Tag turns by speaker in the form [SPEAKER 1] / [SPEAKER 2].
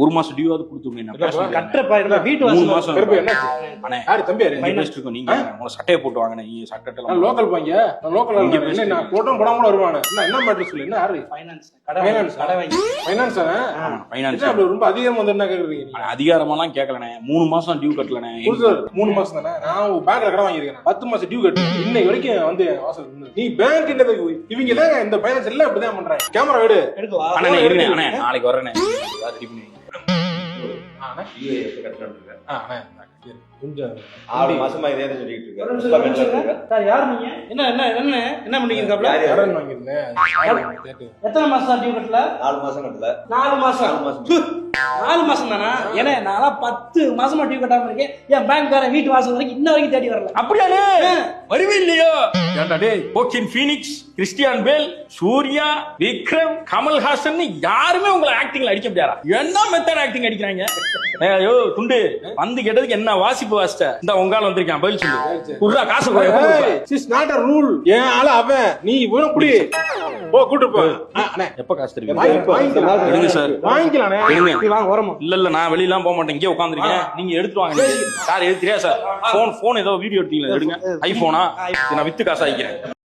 [SPEAKER 1] ஒரு மாசம் டியூவாவது கொடுத்துருங்க.
[SPEAKER 2] கட்டுறப்பா வீட்டு
[SPEAKER 1] 3 மாசம்
[SPEAKER 3] அண்ணே யாரு தம்பி
[SPEAKER 1] இருக்கோம். நீங்க உங்களை சட்டையை போட்டு வாங்க. நீங்க சட்டை
[SPEAKER 3] லோக்கல் பாங்க லோக்கல் என்ன போட்டோம் போடாம வருவானு என்ன மேட்டர் சொல்லு. என்ன யாரு ஃபைனான்ஸ் ரொம்ப அதிகமா வந்து என்ன கேக்குறீங்க?
[SPEAKER 1] அதிகாரமெல்லாம் கேட்கலண்ணே. 3 மாசம் டியூ கட்டலண்ணே.
[SPEAKER 3] 3 மாசம் தானே. நான் பேங்க்ல கடன் வாங்கியிருக்கேன். 10 மாசம் டியூ கட்டு இன்னைக்கு வரைக்கும் வந்து வாசல் நீ பேங்க் இவங்க தான் இந்த ஃபைனான்ஸ் எல்லாம் இப்படிதான் பண்றாங்க. கேமரா வீடு
[SPEAKER 1] அண்ணே இருங்க அண்ணே, நாளைக்கு வரேண்ணே.
[SPEAKER 3] கொஞ்சம்
[SPEAKER 4] 6 மாசமா இதே சொல்லிட்டு இருக்கேன்.
[SPEAKER 2] சார் யாரு நீங்க? என்ன என்ன என்ன என்ன பண்ணிருக்காப்ல?
[SPEAKER 3] கடன் வாங்கியிருந்தேன்.
[SPEAKER 2] எத்தனை மாசம் டியூ கட்டல?
[SPEAKER 4] 4 மாசம் கட்டல.
[SPEAKER 2] 4 மாசம் 4 மாசம் தானா? ஏன்னா நான் 10 மாசமா டியூ கட்டாம இருக்கேன். என் பேங்க்காரன் வீட்டு வாசல் வரைக்கும் இன்ன வரைக்கும் தேடி வரல.
[SPEAKER 1] அப்படியானே வருவே இல்லையோ? ஏண்டா டேய், போக்கின் ஃபீனிக்ஸ், கிறிஸ்டியான் பேல், சூர்யா, விக்ரம், கமல்ஹாசன் யாருமே உங்களை ஆக்டிங்ல அடிக்க முடியாதா? என்ன மெத்தட் ஆக்டிங் அடிக்கிறாங்க? ஐயோ துண்டு வந்து கேட்டதுக்கு என்ன வாசிப்பு வாசிட்ட? இந்த உங்கால வந்திருக்கான், பதில் சொல்லு. குர்ரா காசு போய்
[SPEAKER 3] இஸ் நாட் a rule. ஏன் ஆள அவன் நீ இவன குடி போ கூட்டி போ. அண்ணே
[SPEAKER 1] எப்ப காசு தருவீங்க? எடுங்க சார்,
[SPEAKER 3] வாங்கிக்கலானே.
[SPEAKER 1] எடுங்க.
[SPEAKER 2] வாங்க வரமா.
[SPEAKER 1] இல்ல நான் வெளியலாம் போக மாட்டேன், இங்கே உட்கார்ந்திருக்கேன். நீங்க எடுத்து வாங்க. சார் எடுத்துறியா சார்? போன் ஏதோ வீடியோ எடுத்தீங்களா? எடுங்க. ஐபோனா? நான் வித்து காசு ஆகிக்கிறேன்.